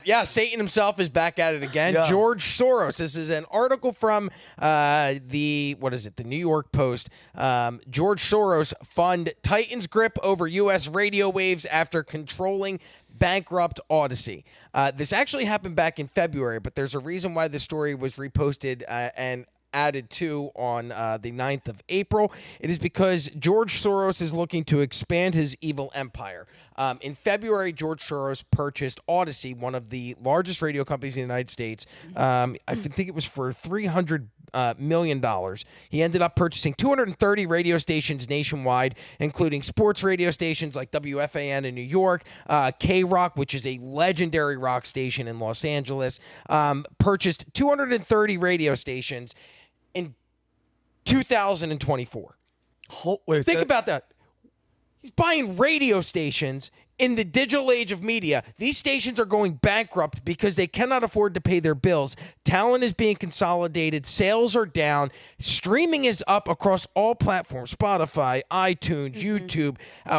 Yeah, Satan himself is back at it again. Yeah. George Soros. This is an article from the New York Post. George Soros fund tightens grip over U.S. radio waves after controlling bankrupt Odyssey. This actually happened back in February, but there's a reason why the story was reposted and added to on the 9th of April. It is because George Soros is looking to expand his evil empire. In February, George Soros purchased Odyssey, one of the largest radio companies in the United States. I think it was for $300 million. He ended up purchasing 230 radio stations nationwide, including sports radio stations like WFAN in New York, K-Rock, which is a legendary rock station in Los Angeles, purchased 230 radio stations in 2024. Think about that. He's buying radio stations in the digital age of media. These stations are going bankrupt because they cannot afford to pay their bills. Talent is being consolidated. Sales are down. Streaming is up across all platforms: Spotify, iTunes, YouTube,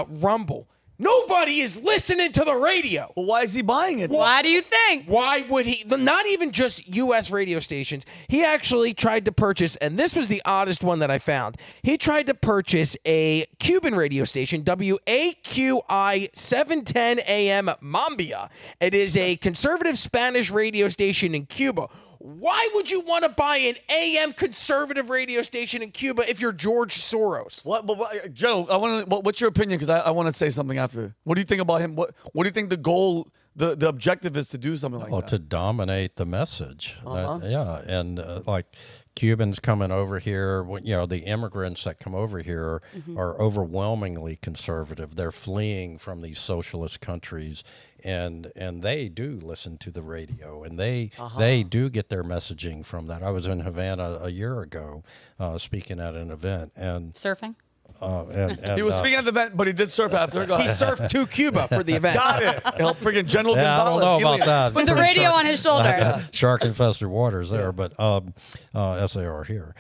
Rumble. Nobody is listening to the radio. Well, why is he buying it? Why do you think? Why would he? Not even just U.S. radio stations. He actually tried to purchase, and this was the oddest one that I found. He tried to purchase a Cuban radio station, WAQI 710 AM Mambia. It is a conservative Spanish radio station in Cuba. Why would you want to buy an AM conservative radio station in Cuba if you're George Soros? What Joe? What's your opinion? Because I want to say something after. What do you think about him? What do you think the goal, the objective is to do something like that? To dominate the message. And like Cubans coming over here, the immigrants that come over here are overwhelmingly conservative. They're fleeing from these socialist countries, and they do listen to the radio, and they do get their messaging from that. I was in Havana a year ago speaking at an event, and Surfing? And he was speaking at the event, but he did surf after. He surfed to Cuba for the event. Got it. Freaking General Gonzalez. I don't know about that. With the radio on his shoulder. Shark-infested waters there, but as they are here.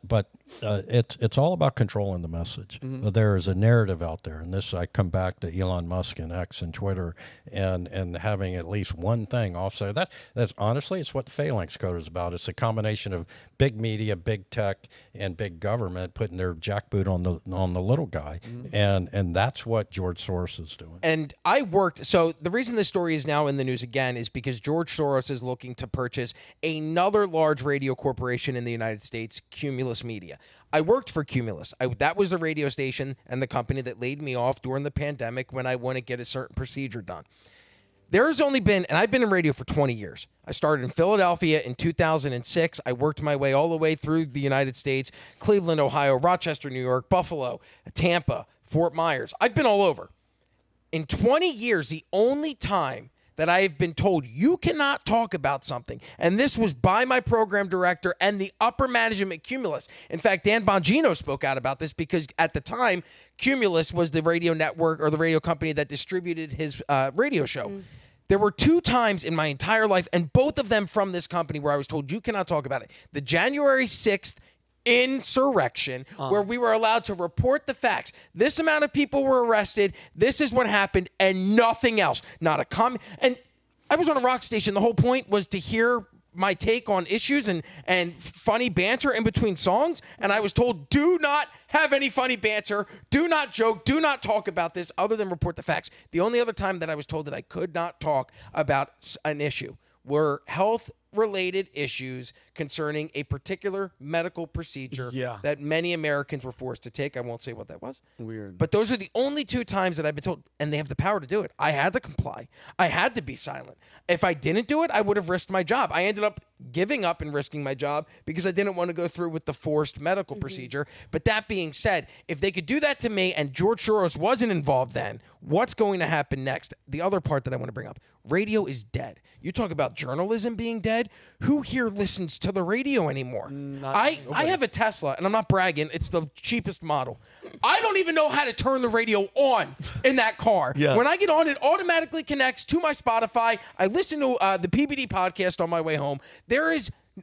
But it's all about controlling the message. There is a narrative out there, and this I come back to Elon Musk and X and Twitter, and having at least one thing offset. That's honestly, it's what the Phalanx Code is about. It's a combination of big media, big tech, and big government putting their jackboot on the little guy, and that's what George Soros is doing. And so the reason this story is now in the news again is because George Soros is looking to purchase another large radio corporation in the United States, Cumulus Media. I worked for Cumulus. That was the radio station and the company that laid me off during the pandemic when I wouldn't get a certain procedure done. There's only been, and I've been in radio for 20 years. I started in Philadelphia in 2006. I worked my way all the way through the United States: Cleveland, Ohio, Rochester, New York, Buffalo, Tampa, Fort Myers. I've been all over. In 20 years, the only time that I have been told you cannot talk about something, and this was by my program director and the upper management at Cumulus. In fact, Dan Bongino spoke out about this because at the time, Cumulus was the radio network or the radio company that distributed his radio show. There were 2 times in my entire life, and both of them from this company, where I was told you cannot talk about it. The January 6th insurrection, where we were allowed to report the facts. This amount of people were arrested. This is what happened, and nothing else. Not a comment. And I was on a rock station. The whole point was to hear my take on issues and funny banter in between songs. And I was told, do not have any funny banter. Do not joke. Do not talk about this other than report the facts. The only other time that I was told that I could not talk about an issue were health-related issues concerning a particular medical procedure that many Americans were forced to take. I won't say what that was. Weird. But those are the only 2 times that I've been told, and they have the power to do it. I had to comply. I had to be silent. If I didn't do it, I would have risked my job. I ended up giving up and risking my job because I didn't want to go through with the forced medical procedure. But that being said, if they could do that to me and George Soros wasn't involved then, what's going to happen next? The other part that I want to bring up, radio is dead. You talk about journalism being dead. Who here listens to the radio anymore? I have a Tesla, and I'm not bragging. It's the cheapest model. I don't even know how to turn the radio on in that car. When I get on, it automatically connects to my Spotify. I listen to the PBD podcast on my way home.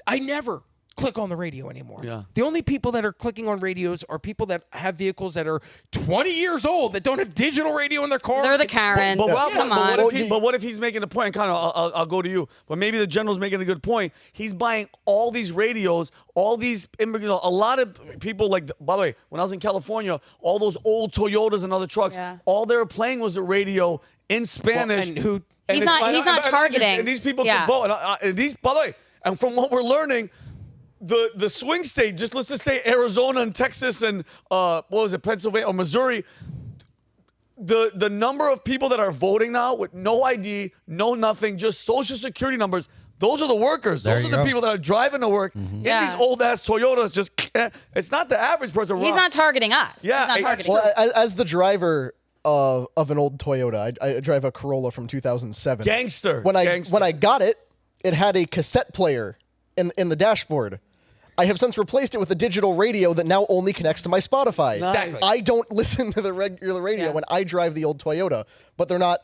I never click on the radio anymore. Yeah. The only people that are clicking on radios are people that have vehicles that are 20 years old that don't have digital radio in their car. They're the Karen. Come on. But what if he's making a point? Kind of, I'll go to you. But maybe the general's making a good point. He's buying all these radios, all these immigrants. A lot of people like. By the way, when I was in California, all those old Toyotas and other trucks, all they were playing was the radio in Spanish. And who? He's not targeting. And these people can vote. And these, by the way, and from what we're learning, the swing state, just let's just say Arizona and Texas and what was it, Pennsylvania or Missouri, the number of people that are voting now with no ID, no nothing, just social security numbers. Those are the workers. Those are the people that are driving to work in these old ass Toyotas. Just it's not the average person. He's not targeting us. Yeah, He's not targeting well, as the driver of an old Toyota, I drive a Corolla from 2007. Gangster. When I got it, it had a cassette player in the dashboard. I have since replaced it with a digital radio that now only connects to my Spotify. Nice. Exactly. I don't listen to the regular radio when I drive the old Toyota, but they're not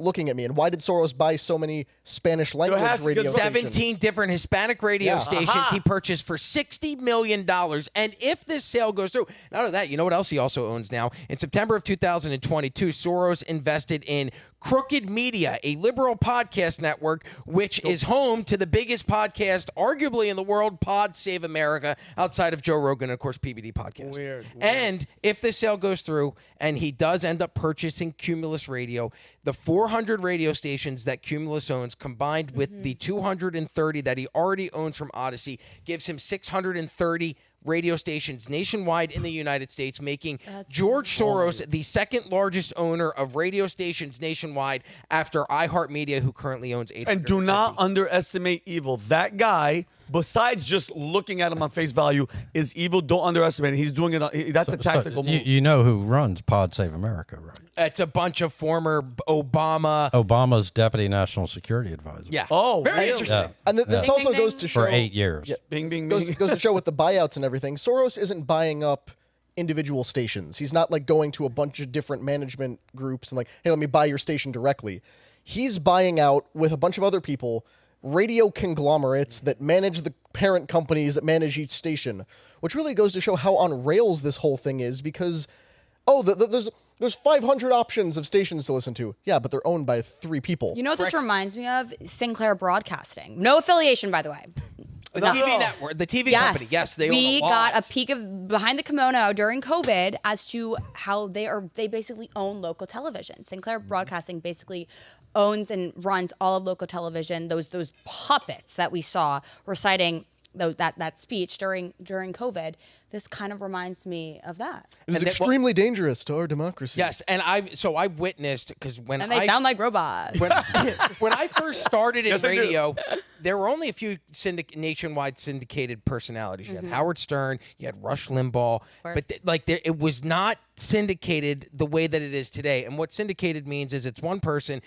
looking at me. And why did Soros buy so many Spanish language radio stations? 17 different Hispanic radio stations he purchased for $60 million. And if this sale goes through, not only that, you know what else he also owns now? In September of 2022, Soros invested in Crooked Media, a liberal podcast network, which is home to the biggest podcast, arguably in the world, Pod Save America, outside of Joe Rogan and, of course, PBD Podcast. Weird. And if this sale goes through and he does end up purchasing Cumulus Radio, the 400 radio stations that Cumulus owns combined with the 230 that he already owns from Odyssey gives him 630 radio stations nationwide in the United States, making George Soros the second largest owner of radio stations nationwide after iHeartMedia, who currently owns 850. And do not underestimate evil. That guy, besides just looking at him on face value, is evil. Don't underestimate it. He's doing it. That's a tactical move. You know who runs Pod Save America, right? It's a bunch of former Obama's deputy national security advisor. Yeah. Oh, very really? interesting. Yeah. And this also goes to show For 8 years. Yeah, Bing, bing, goes bing. to show with the buyouts and everything. Soros isn't buying up individual stations. He's not like going to a bunch of different management groups and like, hey, let me buy your station directly. He's buying out with a bunch of other people radio conglomerates that manage the parent companies that manage each station, which really goes to show how on rails this whole thing is because, there's 500 options of stations to listen to. Yeah, but they're owned by 3 people. You know what this reminds me of? Sinclair Broadcasting. No affiliation, by the way. The TV network, the TV company. Yes, they own a lot. We got a peek of behind the kimono during COVID as to how they basically own local television. Sinclair Broadcasting basically owns and runs all of local television. Those puppets that we saw reciting that speech during COVID. This kind of reminds me of that. It is extremely dangerous to our democracy. Yes, and I've witnessed because when they sound like robots. when I first started in radio, there were only a few nationwide syndicated personalities. You had Howard Stern, you had Rush Limbaugh, but it was not syndicated the way that it is today. And what syndicated means is it's one person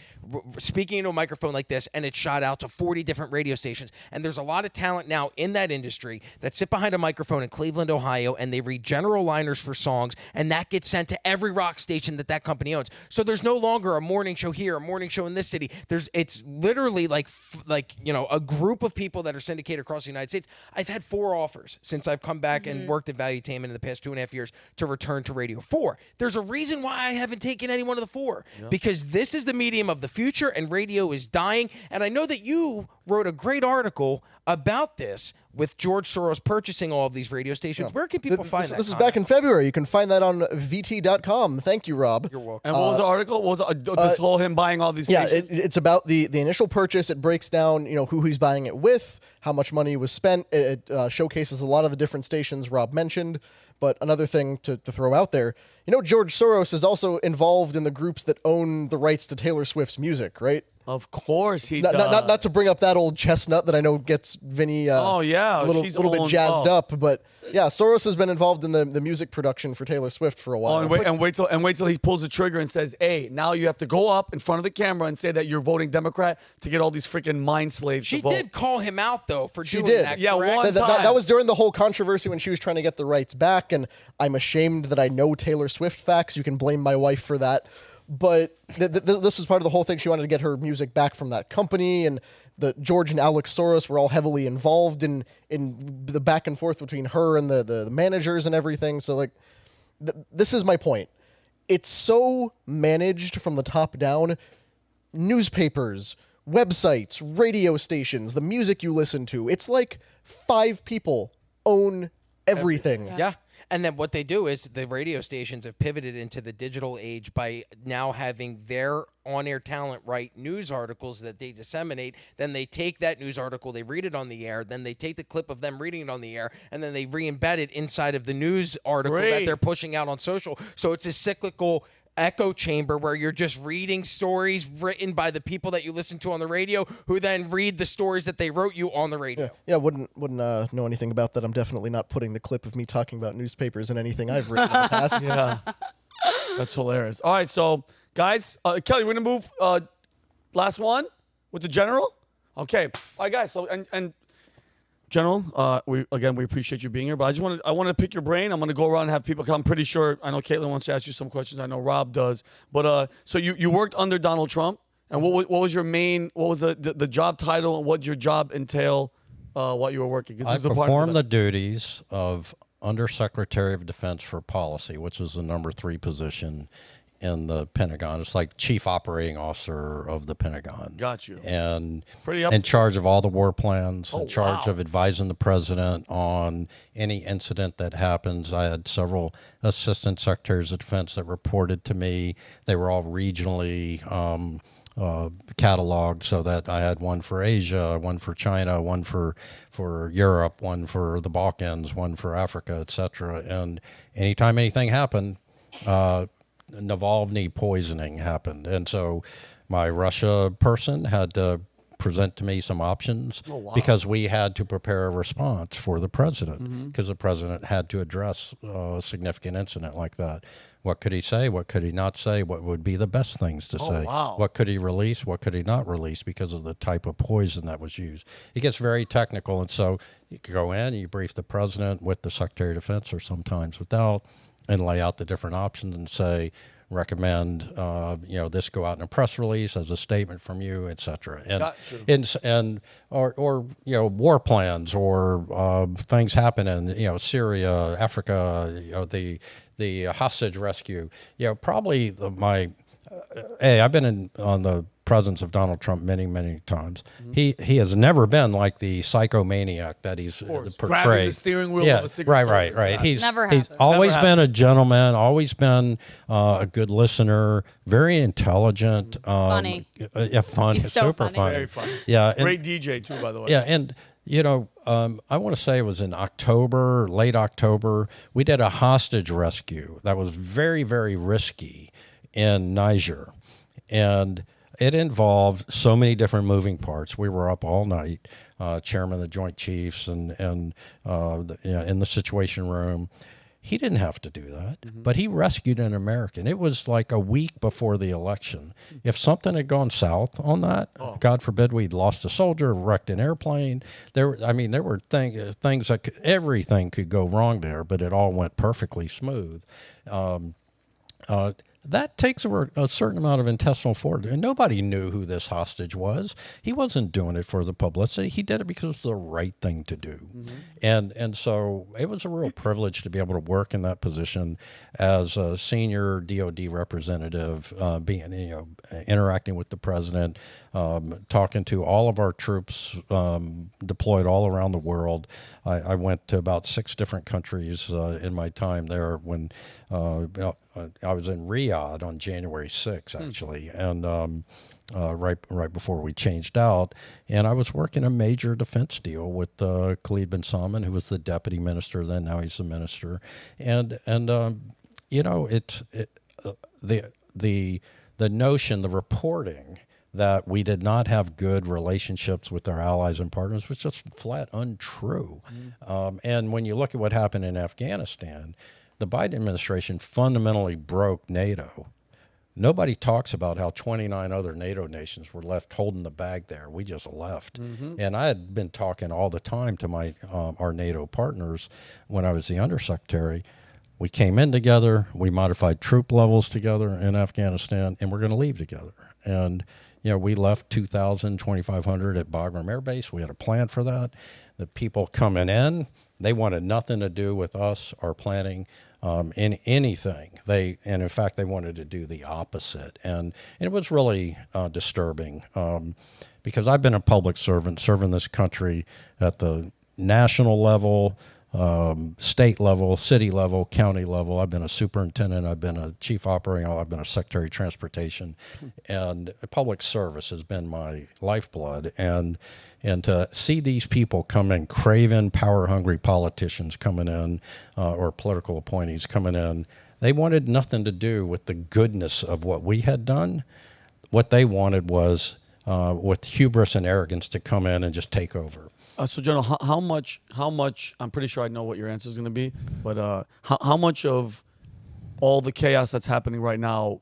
speaking into a microphone like this, and it's shot out to 40 different radio stations. And there's a lot of talent now in that industry that sit behind a microphone in Cleveland, Ohio, and they read general liners for songs, and that gets sent to every rock station that company owns. So there's no longer a morning show here, a morning show in this city. It's literally like a group of people that are syndicated across the United States. I've had 4 offers since I've come back and worked at Valuetainment in the past 2.5 years to return to Radio 4. There's a reason why I haven't taken any one of the 4, because this is the medium of the future and radio is dying. And I know that you wrote a great article about this with George Soros purchasing all of these radio stations. Where can people find that? This was back in February. You can find that on VT.com. Thank you, Rob. You're welcome. And what was the article? What was this whole him buying all these stations? Yeah, it's about the initial purchase. It breaks down, who he's buying it with, how much money was spent. It showcases a lot of the different stations Rob mentioned. But another thing to throw out there, George Soros is also involved in the groups that own the rights to Taylor Swift's music, right? Of course he does. Not to bring up that old chestnut that I know gets Vinny a little bit jazzed up, but yeah, Soros has been involved in the music production for Taylor Swift for a while. And wait till he pulls the trigger and says, "Hey, now you have to go up in front of the camera and say that you're voting Democrat to get all these freaking mind slaves to vote." She did call him out though for doing that. Yeah, correct? That was during the whole controversy when she was trying to get the rights back, and I'm ashamed that I know Taylor Swift facts. You can blame my wife for that. But this was part of the whole thing. She wanted to get her music back from that company, and George and Alex Soros were all heavily involved in the back and forth between her and the managers and everything. So like, this is my point. It's so managed from the top down. Newspapers, websites, radio stations, the music you listen to. It's like 5 people own everything. Yeah. And then what they do is the radio stations have pivoted into the digital age by now having their on-air talent write news articles that they disseminate. Then they take that news article, they read it on the air, then they take the clip of them reading it on the air, and then they re-embed it inside of the news article that they're pushing out on social. So it's a cyclical echo chamber where you're just reading stories written by the people that you listen to on the radio, who then read the stories that they wrote you on the radio. Yeah, wouldn't know anything about that. I'm definitely not putting the clip of me talking about newspapers in anything I've written in the past. Yeah, that's hilarious. All right, so guys, Kelly, we're gonna move last one with the general. Okay, all right, guys. So and General, we appreciate you being here, but I want to pick your brain. I'm going to go around and have people come. I'm pretty sure I know Caitlin wants to ask you some questions. I know Rob does. But so you worked under Donald Trump, and what was your main? What was the job title, and what did your job entail while you were working? I performed the duties of Undersecretary of Defense for Policy, which is the number 3 position in the Pentagon. It's like Chief Operating Officer of the Pentagon. Got you. And in charge of all the war plans, in charge of advising the president on any incident that happens. I had several assistant secretaries of defense that reported to me. They were all regionally cataloged, so that I had one for Asia, one for China, one for Europe, one for the Balkans, one for Africa, etc. And anytime anything happened, Navalny poisoning happened, and so my Russia person had to present to me some options because we had to prepare a response for the president, because the president had to address a significant incident like that. What could he say? What could he not say? What would be the best things to say? What could he release? What could he not release because of the type of poison that was used? It gets very technical, and so you could go in and you brief the president with the Secretary of Defense, or sometimes without, and lay out the different options and say, recommend, this go out in a press release as a statement from you, et cetera. And or war plans, or things happen in, Syria, Africa, the hostage rescue. Probably I've been on the presence of Donald Trump many, many times. He has never been like the psychomaniac that he's portrayed. Grabbing the steering wheel of a Secret Service. Right. He's never always been a gentleman, always been a good listener, very intelligent, funny. Funny, He's so super funny. Very funny. Yeah, great DJ too, by the way. Yeah, and I want to say it was in October, late October. We did a hostage rescue that was very, very risky in Niger, and it involved so many different moving parts. We were up all night, Chairman of the Joint Chiefs, and in the Situation Room. He didn't have to do that, but he rescued an American. It was like a week before the election. If something had gone south on that, God forbid we'd lost a soldier, wrecked an airplane. There were things that everything could go wrong there, but it all went perfectly smooth. That takes a certain amount of intestinal fortitude. And nobody knew who this hostage was. He wasn't doing it for the publicity. He did it because it was the right thing to do. And so it was a real privilege to be able to work in that position as a senior DOD representative, interacting with the president, talking to all of our troops deployed all around the world. I went to about 6 different countries in my time there. When I was in Riyadh on January 6th, actually, and right before we changed out, and I was working a major defense deal with Khalid bin Salman, who was the deputy minister then. Now he's the minister, and the notion, the reporting that we did not have good relationships with our allies and partners was just flat untrue. And when you look at what happened in Afghanistan, the Biden administration fundamentally broke NATO. Nobody talks about how 29 other NATO nations were left holding the bag there. We just left. And I had been talking all the time to our NATO partners when I was the undersecretary. We came in together. We modified troop levels together in Afghanistan, and we're going to leave together. And we left 2,500 at Bagram Air Base. We had a plan for that. The people coming in, they wanted nothing to do with us or planning in anything. And in fact, they wanted to do the opposite. And it was really disturbing because I've been a public servant, serving this country at the national level, state level, city level, county level. I've been a superintendent. I've been a chief operating officer. I've been a secretary of transportation, and public service has been my lifeblood. And to see these people come in, craven, power-hungry politicians coming in, or political appointees coming in, they wanted nothing to do with the goodness of what we had done. What they wanted was, with hubris and arrogance, to come in and just take over. So, General, how much? I'm pretty sure I know what your answer is going to be, but how much of all the chaos that's happening right now,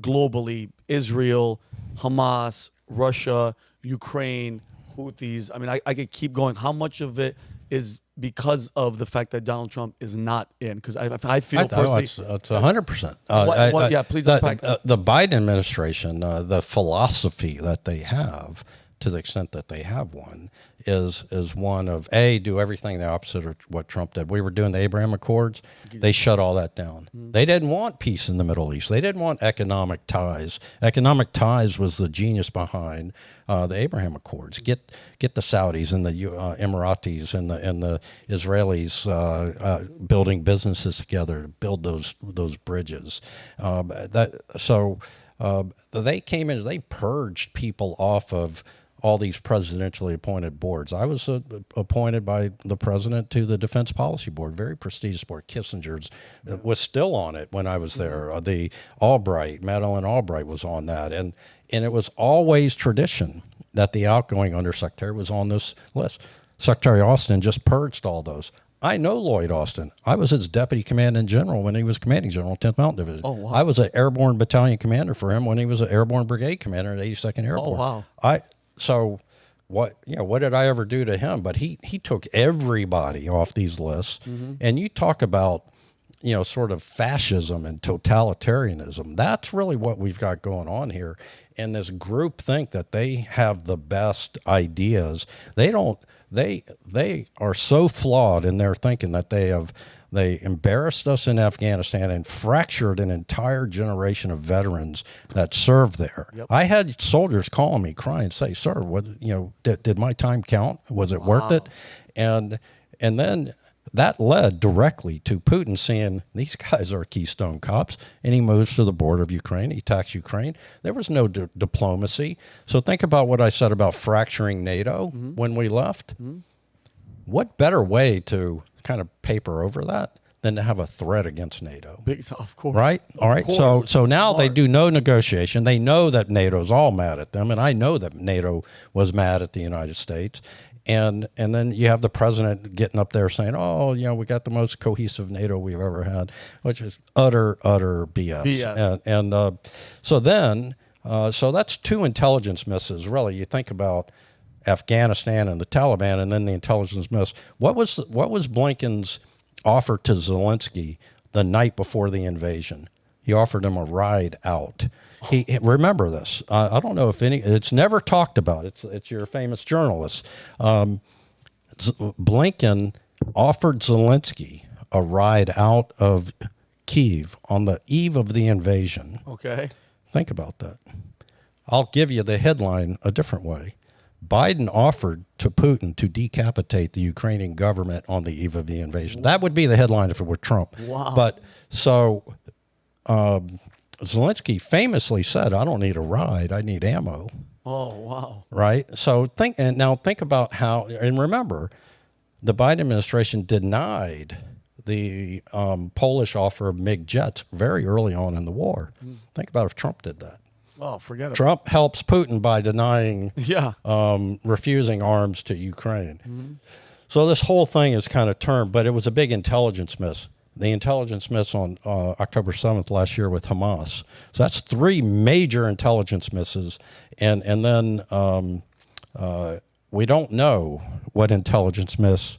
globally, Israel, Hamas, Russia, Ukraine, Houthis? I mean, I could keep going. How much of it is because of the fact that Donald Trump is not in? Because I feel personally, it's 100%. Yeah, please unpack that. The Biden administration, the philosophy that they have, to the extent that they have one, is one of do everything the opposite of what Trump did. We were doing the Abraham Accords. They shut all that down. They didn't want peace in the Middle East. They didn't want economic ties. Economic ties was the genius behind the Abraham Accords. Get the Saudis and the Emiratis and the Israelis building businesses together to build those bridges. They came in. They purged people off of all these presidentially appointed boards. I was appointed by the president to the Defense Policy Board, very prestigious board. Kissinger's was still on it when I was there. The Madeleine Albright was on that. And it was always tradition that the outgoing undersecretary was on this list. Secretary Austin just purged all those. I know Lloyd Austin. I was his deputy commanding general when he was commanding general, 10th Mountain Division. Oh, wow. I was an airborne battalion commander for him when he was an airborne brigade commander at 82nd Airborne. Oh, wow. So what did I ever do to him? But he took everybody off these lists. And you talk about, sort of fascism and totalitarianism. That's really what we've got going on here. And this group think that they have the best ideas. They don't. They are so flawed in their thinking that they embarrassed us in Afghanistan and fractured an entire generation of veterans that served there. Yep. I had soldiers calling me crying, say, "Sir, what did my time count? Was it worth it?" And then that led directly to Putin saying, these guys are Keystone cops, and he moves to the border of Ukraine. He attacks Ukraine. There was no diplomacy. So think about what I said about fracturing NATO when we left. What better way to kind of paper over that than to have a threat against NATO? Of course. Right? All right. So now they do no negotiation. They know that NATO's all mad at them, and I know that NATO was mad at the United States. And then you have the president getting up there saying, we got the most cohesive NATO we've ever had, which is utter BS. So that's two intelligence misses, really. You think about Afghanistan and the Taliban, and then the intelligence miss. What was Blinken's offer to Zelensky the night before the invasion? He offered him a ride out. Remember this. I don't know if it's never talked about. It's your famous journalist. Blinken offered Zelensky a ride out of Kyiv on the eve of the invasion. Okay. Think about that. I'll give you the headline a different way. Biden offered to Putin to decapitate the Ukrainian government on the eve of the invasion. That would be the headline if it were Trump. Wow. But so Zelensky famously said, "I don't need a ride, I need ammo." Oh, wow. Right? So think about how, and remember, the Biden administration denied the Polish offer of MiG jets very early on in the war. Think about if Trump did that. Oh, forget it. Trump helps Putin by denying, refusing arms to Ukraine. So this whole thing is kind of turned, but it was a big intelligence miss. The intelligence miss on October 7th last year with Hamas. So that's three major intelligence misses. And then we don't know what intelligence miss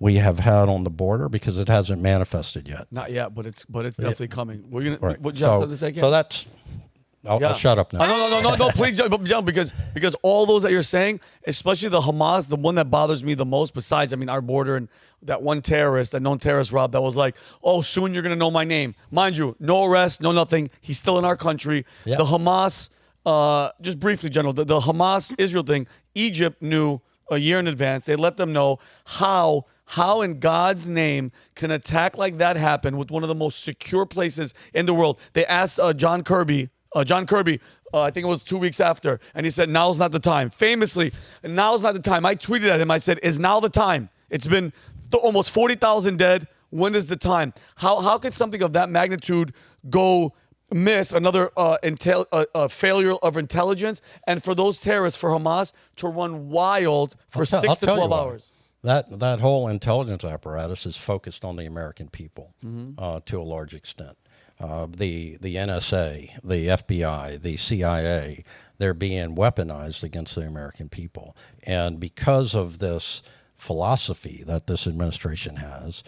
we have had on the border because it hasn't manifested yet. Not yet, but it's definitely coming. We're gonna. Right. What, Jeff, to say So that's. I'll shut up now. No, please jump because all those that you're saying, especially the Hamas, the one that bothers me the most, besides, I mean, our border and that one terrorist, that known terrorist, Rob, that was like, oh, soon you're going to know my name. Mind you, no arrest, no nothing. He's still in our country. Yeah. The Hamas, just briefly, General, the Hamas-Israel thing, Egypt knew a year in advance. They let them know how in God's name can attack like that happen with one of the most secure places in the world. They asked John Kirby, I think it was 2 weeks after, and he said, now's not the time. Famously, now's not the time. I tweeted at him, I said, is now the time? It's been almost 40,000 dead. When is the time? How could something of that magnitude go miss, another failure of intelligence, and for those terrorists, for Hamas, to run wild for 6 to 12 hours? That whole intelligence apparatus is focused on the American people to a large extent. The NSA, the FBI, the CIA, they're being weaponized against the American people. And because of this philosophy that this administration has,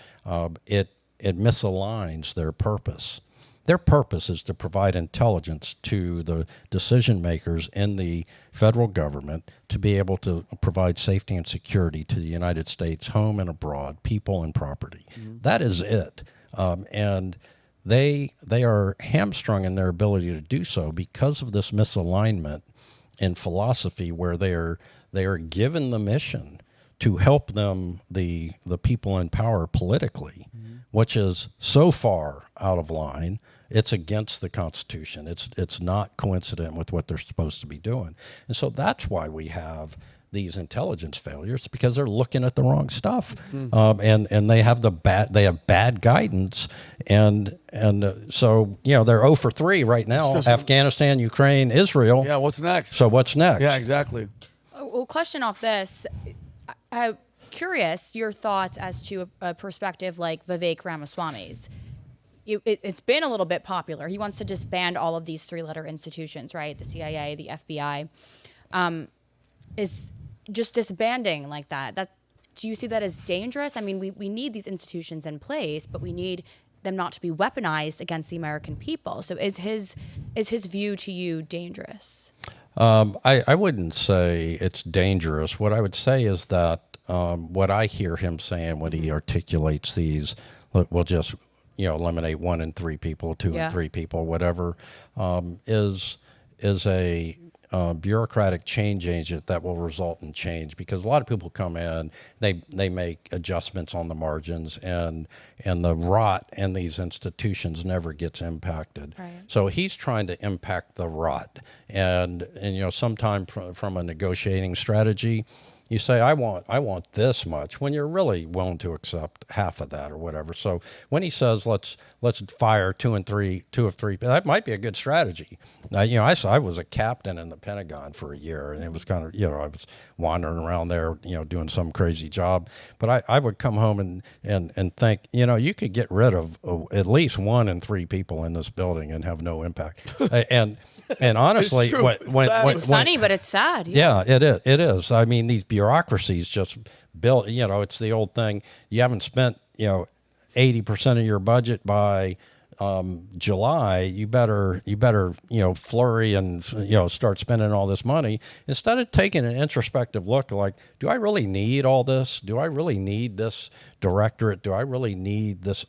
it misaligns their purpose. Their purpose is to provide intelligence to the decision makers in the federal government to be able to provide safety and security to the United States, home and abroad, people and property. That is it. And they are hamstrung in their ability to do so because of this misalignment in philosophy, where they are given the mission to help them, the people in power politically, which is so far out of line. It's against the Constitution. It's not coincident with what they're supposed to be doing. And so that's why we have these intelligence failures, because they're looking at the wrong stuff, and they have bad guidance, and so they're 0 for 3 right now. Afghanistan, Ukraine, Israel. Yeah, what's next? So what's next? Yeah, exactly. Well, question off this. I'm curious your thoughts as to a perspective like Vivek Ramaswamy's. It's been a little bit popular. He wants to disband all of these 3-letter institutions, right? The CIA, the FBI. Is just disbanding like that. Do you see that as dangerous? I mean, we need these institutions in place, but we need them not to be weaponized against the American people. So is his view to you dangerous? I wouldn't say it's dangerous. What I would say is that what I hear him saying when he articulates these, we'll just eliminate 1 in 3 people, 2 in 3 people, whatever, is a bureaucratic change agent that will result in change, because a lot of people come in, they make adjustments on the margins, and the rot in these institutions never gets impacted. Right. So he's trying to impact the rot, and sometime from a negotiating strategy, you say, I want this much, when you're really willing to accept half of that or whatever. So when he says let's fire 2 of 3, that might be a good strategy. I was a captain in the Pentagon for a year, and it was kind of I was wandering around there doing some crazy job. But I would come home and think you could get rid of at least 1 in 3 people in this building and have no impact. And honestly, it's funny, but it's sad. Yeah, it is. It is. I mean, these bureaucracies just built. It's the old thing. You haven't spent 80% of your budget by July. You better flurry and start spending all this money, instead of taking an introspective look. Like, do I really need all this? Do I really need this directorate? Do I really need this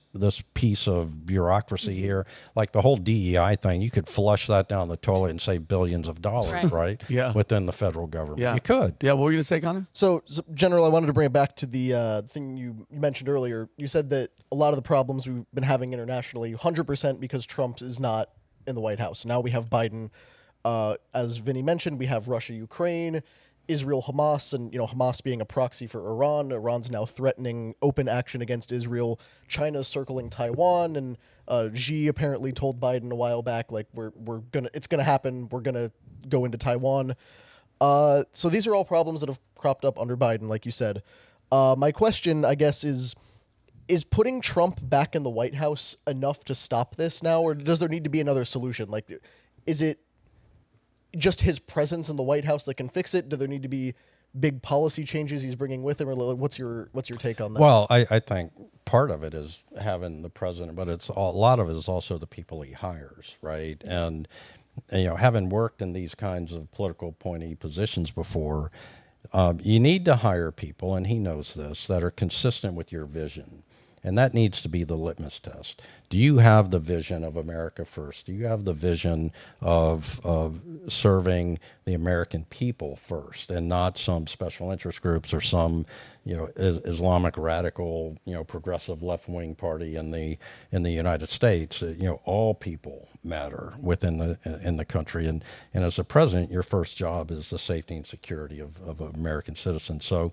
piece of bureaucracy here? Like the whole DEI thing, you could flush that down the toilet and save billions of dollars, right? Yeah. Within the federal government, yeah. You could. Yeah. What were you gonna say, Connor? So, General, I wanted to bring it back to the thing you mentioned earlier. You said that a lot of the problems we've been having internationally, 100% because Trump is not in the White House. Now we have Biden. As Vinny mentioned, we have Russia, Ukraine, Israel, Hamas, and Hamas being a proxy for Iran. Iran's now threatening open action against Israel. China's circling Taiwan, and Xi apparently told Biden a while back, like, it's gonna happen. We're gonna go into Taiwan. So these are all problems that have cropped up under Biden, like you said. My question, I guess, is putting Trump back in the White House enough to stop this now, or does there need to be another solution? Like, is it just his presence in the White House that can fix it? Do there need to be big policy changes he's bringing with him? Or what's your take on that? Well, I think part of it is having the president, but a lot of it is also the people he hires, right? And having worked in these kinds of political appointee positions before, you need to hire people, and he knows this, that are consistent with your vision. And that needs to be the litmus test. Do you have the vision of America first? Do you have the vision of serving the American people first, and not some special interest groups or some, Islamic radical, progressive left-wing party in the United States? All people matter within the country, and as a president, your first job is the safety and security of American citizens. So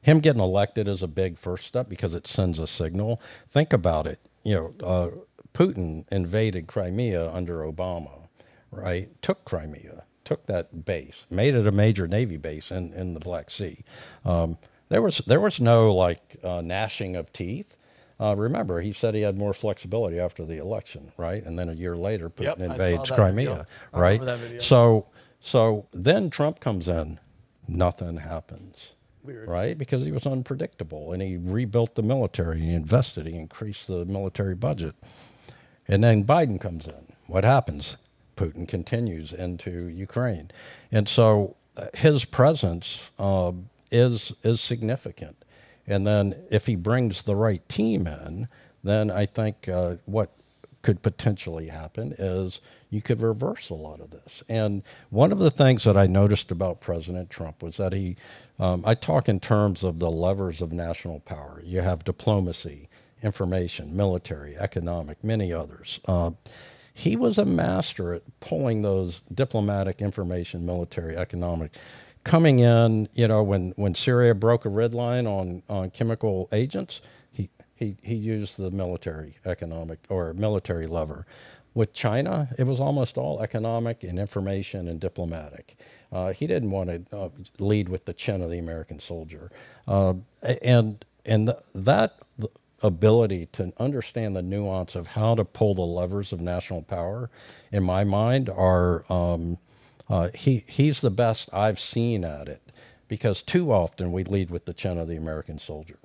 him getting elected is a big first step because it sends a signal. Think about it. Putin invaded Crimea under Obama, right? Took Crimea, took that base, made it a major Navy base in the Black Sea. There was no gnashing of teeth. Remember, he said he had more flexibility after the election, right? And then a year later, Putin invades Crimea, right? So then Trump comes in, nothing happens. Weird. Right? Because he was unpredictable, and he rebuilt the military, he invested, he increased the military budget. And then Biden comes in. What happens? Putin continues into Ukraine. And so his presence is significant. And then if he brings the right team in, then I think what could potentially happen is you could reverse a lot of this. And one of the things that I noticed about President Trump was that I talk in terms of the levers of national power. You have diplomacy, information, military, economic, many others. He was a master at pulling those diplomatic, information, military, economic, coming in, when Syria broke a red line on chemical agents, he used the military lever. With China, it was almost all economic and information and diplomatic. He didn't want to lead with the chin of the American soldier. And that ability to understand the nuance of how to pull the levers of national power, in my mind, he's the best I've seen at it, because too often we lead with the chin of the American soldier.